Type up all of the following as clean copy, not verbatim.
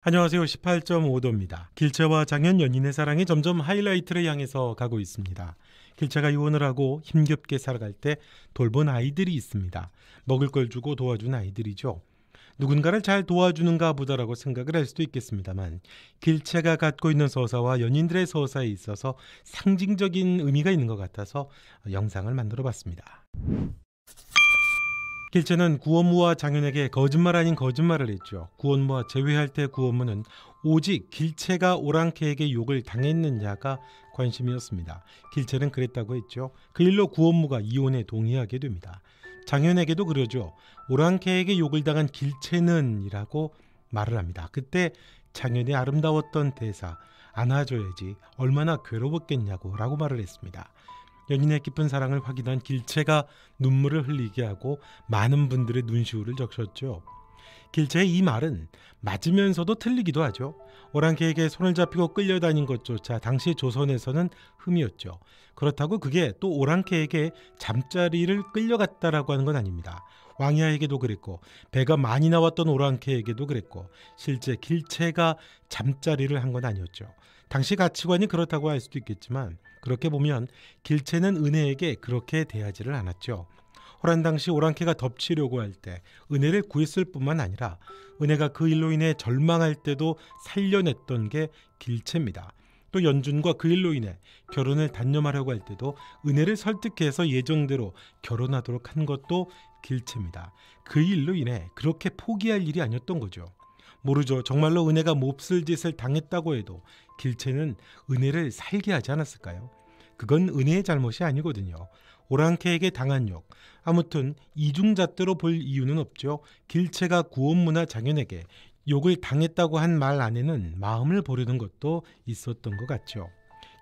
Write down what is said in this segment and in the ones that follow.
안녕하세요. 18.5도입니다. 길채와 장현 연인의 사랑이 점점 하이라이트를 향해서 가고 있습니다. 길채가 이혼을 하고 힘겹게 살아갈 때 돌본 아이들이 있습니다. 먹을 걸 주고 도와준 아이들이죠. 누군가를 잘 도와주는가 보다라고 생각을 할 수도 있겠습니다만, 길채가 갖고 있는 서사와 연인들의 서사에 있어서 상징적인 의미가 있는 것 같아서 영상을 만들어 봤습니다. 길채는 구원무와 장현에게 거짓말 아닌 거짓말을 했죠. 구원무와 재회할 때 구원무는 오직 길채가 오랑캐에게 욕을 당했느냐가 관심이었습니다. 길채는 그랬다고 했죠. 그 일로 구원무가 이혼에 동의하게 됩니다. 장현에게도 그러죠. 오랑캐에게 욕을 당한 길채는 이라고 말을 합니다. 그때 장현의 아름다웠던 대사, 안아줘야지 얼마나 괴로웠겠냐고 라고 말을 했습니다. 연인의 깊은 사랑을 확인한 길채가 눈물을 흘리게 하고 많은 분들의 눈시울을 적셨죠. 길채의 이 말은 맞으면서도 틀리기도 하죠. 오랑캐에게 손을 잡히고 끌려다닌 것조차 당시 조선에서는 흠이었죠. 그렇다고 그게 또 오랑캐에게 잠자리를 끌려갔다라고 하는 건 아닙니다. 왕야에게도 그랬고 배가 많이 나왔던 오랑캐에게도 그랬고 실제 길채가 잠자리를 한 건 아니었죠. 당시 가치관이 그렇다고 할 수도 있겠지만 그렇게 보면 길채는 은혜에게 그렇게 대하지를 않았죠. 호란 당시 오랑캐가 덮치려고 할 때 은혜를 구했을 뿐만 아니라 은혜가 그 일로 인해 절망할 때도 살려냈던 게 길채입니다. 또 연준과 그 일로 인해 결혼을 단념하려고 할 때도 은혜를 설득해서 예정대로 결혼하도록 한 것도 길채입니다. 그 일로 인해 그렇게 포기할 일이 아니었던 거죠. 모르죠. 정말로 은혜가 몹쓸 짓을 당했다고 해도 길채는 은혜를 살게 하지 않았을까요? 그건 은혜의 잘못이 아니거든요. 오랑캐에게 당한 욕. 아무튼 이중잣대로 볼 이유는 없죠. 길채가 구원무나 장현에게 욕을 당했다고 한 말 안에는 마음을 보려는 것도 있었던 것 같죠.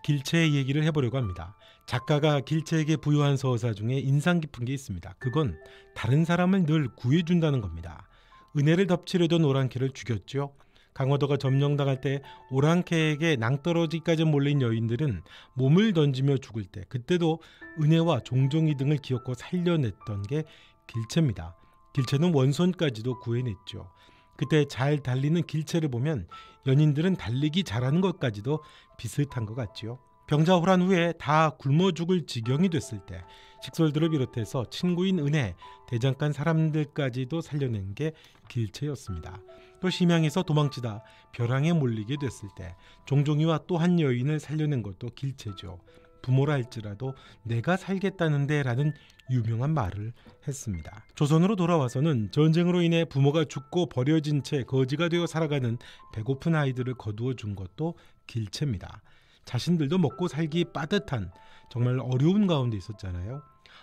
길채의 얘기를 해보려고 합니다. 작가가 길채에게 부여한 서사 중에 인상 깊은 게 있습니다. 그건 다른 사람을 늘 구해준다는 겁니다. 은혜를 덮치려던 오랑캐를 죽였죠. 강화도가 점령당할 때 오랑캐에게 낭떠러지까지 몰린 여인들은 몸을 던지며 죽을 때 그때도 은혜와 종종이 등을 기어코 살려냈던 게 길채입니다. 길채는 원손까지도 구해냈죠. 그때 잘 달리는 길채를 보면 연인들은 달리기 잘하는 것까지도 비슷한 것 같죠. 병자호란 후에 다 굶어 죽을 지경이 됐을 때 식솔들을 비롯해서 친구인 은혜, 대장간 사람들까지도 살려낸 게 길채였습니다. 또 심양에서 도망치다 벼랑에 몰리게 됐을 때 종종이와 또 한 여인을 살려낸 것도 길채죠. 부모라 할지라도 내가 살겠다는데 라는 유명한 말을 했습니다. 조선으로 돌아와서는 전쟁으로 인해 부모가 죽고 버려진 채 거지가 되어 살아가는 배고픈 아이들을 거두어 준 것도 길채입니다. 자신들도 먹고 살기 빠듯한 정말 어려운 가운데 있었잖아요.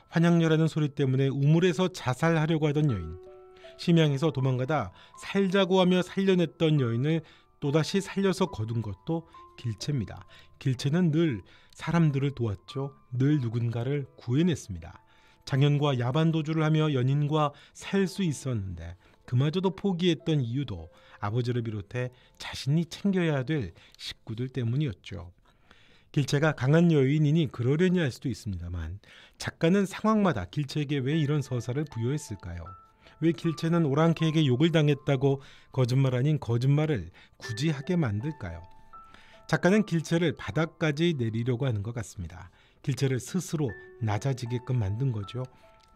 환양녀라는 소리 때문에 우물에서 자살하려고 하던 여인, 심양에서 도망가다 살자고 하며 살려냈던 여인을 또다시 살려서 거둔 것도 길채입니다. 길채는 늘 사람들을 도왔죠. 늘 누군가를 구해냈습니다. 장현과 야반도주를 하며 연인과 살 수 있었는데 그마저도 포기했던 이유도 아버지를 비롯해 자신이 챙겨야 될 식구들 때문이었죠. 길채가 강한 여인이니 그러려니 할 수도 있습니다만 작가는 상황마다 길채에게 왜 이런 서사를 부여했을까요? 왜 길채는 오랑캐에게 욕을 당했다고 거짓말 아닌 거짓말을 굳이 하게 만들까요? 작가는 길채를 바닥까지 내리려고 하는 것 같습니다. 길채를 스스로 낮아지게끔 만든 거죠.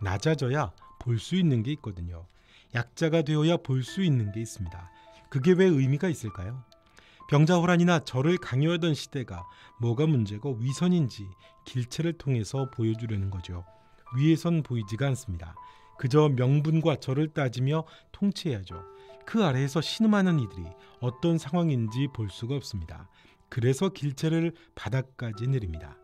낮아져야 볼 수 있는 게 있거든요. 약자가 되어야 볼 수 있는 게 있습니다. 그게 왜 의미가 있을까요? 병자호란이나 절을 강요하던 시대가 뭐가 문제고 위선인지 길채를 통해서 보여주려는 거죠. 위에선 보이지가 않습니다. 그저 명분과 절을 따지며 통치해야죠. 그 아래에서 신음하는 이들이 어떤 상황인지 볼 수가 없습니다. 그래서 길채를 바닥까지 내립니다.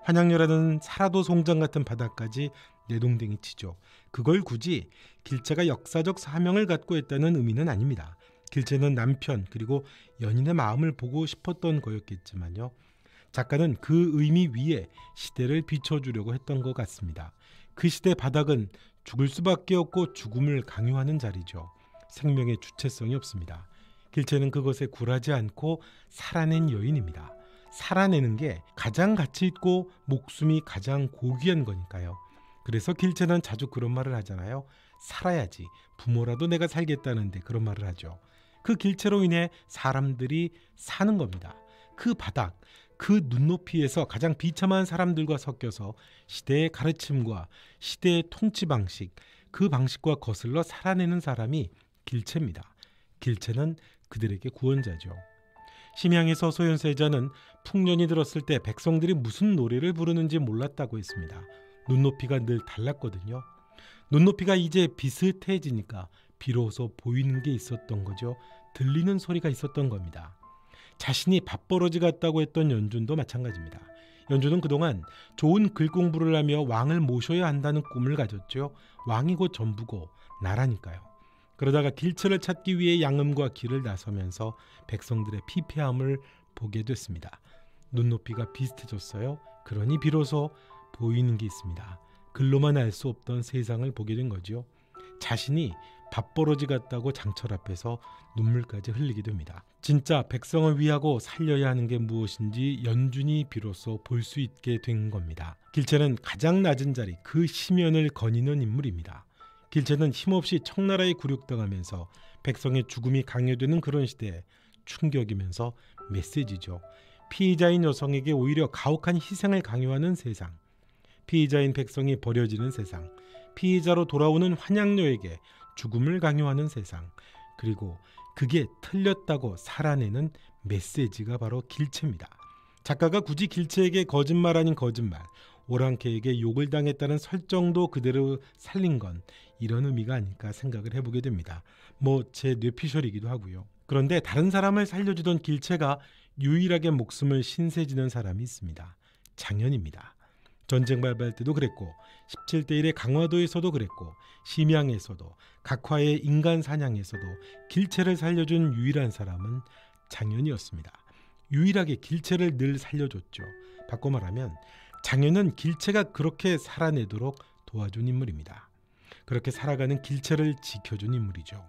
환양녀라는 살아도 송장 같은 바닥까지 내동댕이 치죠. 그걸 굳이 길채가 역사적 사명을 갖고 했다는 의미는 아닙니다. 길채는 남편 그리고 연인의 마음을 보고 싶었던 거였겠지만요. 작가는 그 의미 위에 시대를 비춰주려고 했던 것 같습니다. 그 시대 바닥은 죽을 수밖에 없고 죽음을 강요하는 자리죠. 생명의 주체성이 없습니다. 길채는 그것에 굴하지 않고 살아낸 여인입니다. 살아내는 게 가장 가치 있고 목숨이 가장 고귀한 거니까요. 그래서 길채는 자주 그런 말을 하잖아요. 살아야지. 부모라도 내가 살겠다는데 그런 말을 하죠. 그 길체로 인해 사람들이 사는 겁니다. 그 바닥, 그 눈높이에서 가장 비참한 사람들과 섞여서 시대의 가르침과 시대의 통치 방식, 그 방식과 거슬러 살아내는 사람이 길체입니다. 길체는 그들에게 구원자죠. 심양에서 소현세자는 풍년이 들었을 때 백성들이 무슨 노래를 부르는지 몰랐다고 했습니다. 눈높이가 늘 달랐거든요. 눈높이가 이제 비슷해지니까 비로소 보이는 게 있었던 거죠. 들리는 소리가 있었던 겁니다. 자신이 밥버러지 같다고 했던 연준도 마찬가지입니다. 연준은 그동안 좋은 글 공부를 하며 왕을 모셔야 한다는 꿈을 가졌죠. 왕이 곧 전부고 나라니까요. 그러다가 길체를 찾기 위해 양음과 길을 나서면서 백성들의 피폐함을 보게 됐습니다. 눈높이가 비슷해졌어요. 그러니 비로소 보이는 게 있습니다. 글로만 알 수 없던 세상을 보게 된 거죠. 자신이 밥버러지 같다고 장철 앞에서 눈물까지 흘리게 됩니다. 진짜 백성을 위하고 살려야 하는 게 무엇인지 연준이 비로소 볼 수 있게 된 겁니다. 길체는 가장 낮은 자리, 그 심연을 거니는 인물입니다. 길체는 힘없이 청나라에 굴욕당하면서 백성의 죽음이 강요되는 그런 시대에 충격이면서 메시지죠. 피해자인 여성에게 오히려 가혹한 희생을 강요하는 세상, 피해자인 백성이 버려지는 세상, 피해자로 돌아오는 환양녀에게 죽음을 강요하는 세상, 그리고 그게 틀렸다고 살아내는 메시지가 바로 길체입니다. 작가가 굳이 길체에게 거짓말 아닌 거짓말, 오랑캐에게 욕을 당했다는 설정도 그대로 살린 건 이런 의미가 아닐까 생각을 해보게 됩니다. 제 뇌피셜이기도 하고요. 그런데 다른 사람을 살려주던 길체가 유일하게 목숨을 신세지는 사람이 있습니다. 장현입니다. 전쟁 발발 때도 그랬고 17대 1의 강화도에서도 그랬고 심양에서도 각화의 인간 사냥에서도 길체를 살려준 유일한 사람은 장현이었습니다. 유일하게 길체를 늘 살려줬죠. 바꿔 말하면 장현은 길체가 그렇게 살아내도록 도와준 인물입니다. 그렇게 살아가는 길체를 지켜준 인물이죠.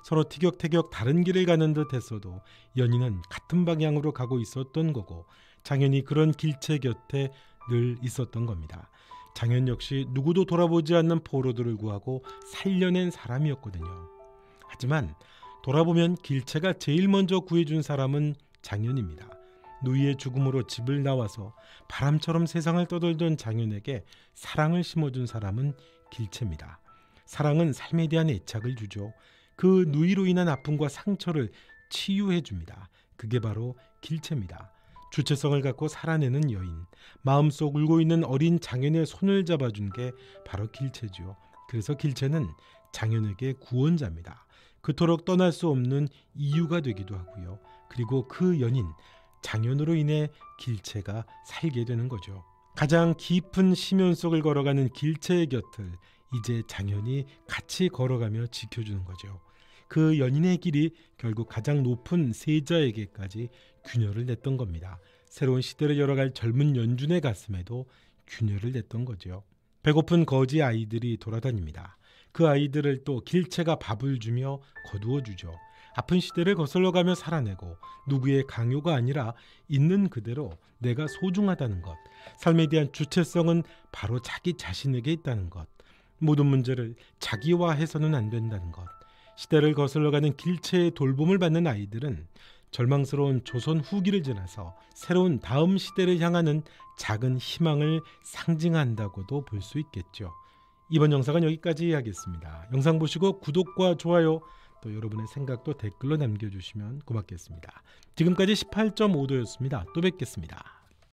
서로 티격태격 다른 길을 가는 듯 했어도 연인은 같은 방향으로 가고 있었던 거고 장현이 그런 길체 곁에 늘 있었던 겁니다. 장현 역시 누구도 돌아보지 않는 포로들을 구하고 살려낸 사람이었거든요. 하지만 돌아보면 길체가 제일 먼저 구해준 사람은 장현입니다. 누이의 죽음으로 집을 나와서 바람처럼 세상을 떠돌던 장현에게 사랑을 심어준 사람은 길체입니다. 사랑은 삶에 대한 애착을 주죠. 그 누이로 인한 아픔과 상처를 치유해 줍니다. 그게 바로 길체입니다. 주체성을 갖고 살아내는 여인, 마음속 울고 있는 어린 장현의 손을 잡아준 게 바로 길체죠. 그래서 길체는 장현에게 구원자입니다. 그토록 떠날 수 없는 이유가 되기도 하고요. 그리고 그 연인 장현으로 인해 길체가 살게 되는 거죠. 가장 깊은 심연 속을 걸어가는 길체의 곁을 이제 장현이 같이 걸어가며 지켜주는 거죠. 그 연인의 길이 결국 가장 높은 세자에게까지 균열을 냈던 겁니다. 새로운 시대를 열어갈 젊은 연준의 가슴에도 균열을 냈던 거죠. 배고픈 거지 아이들이 돌아다닙니다. 그 아이들을 또 길체가 밥을 주며 거두어 주죠. 아픈 시대를 거슬러가며 살아내고 누구의 강요가 아니라 있는 그대로 내가 소중하다는 것, 삶에 대한 주체성은 바로 자기 자신에게 있다는 것, 모든 문제를 자기화해서는 안 된다는 것, 시대를 거슬러가는 길체의 돌봄을 받는 아이들은 절망스러운 조선 후기를 지나서 새로운 다음 시대를 향하는 작은 희망을 상징한다고도 볼 수 있겠죠. 이번 영상은 여기까지 하겠습니다. 영상 보시고 구독과 좋아요, 또 여러분의 생각도 댓글로 남겨주시면 고맙겠습니다. 지금까지 18.5도였습니다. 또 뵙겠습니다.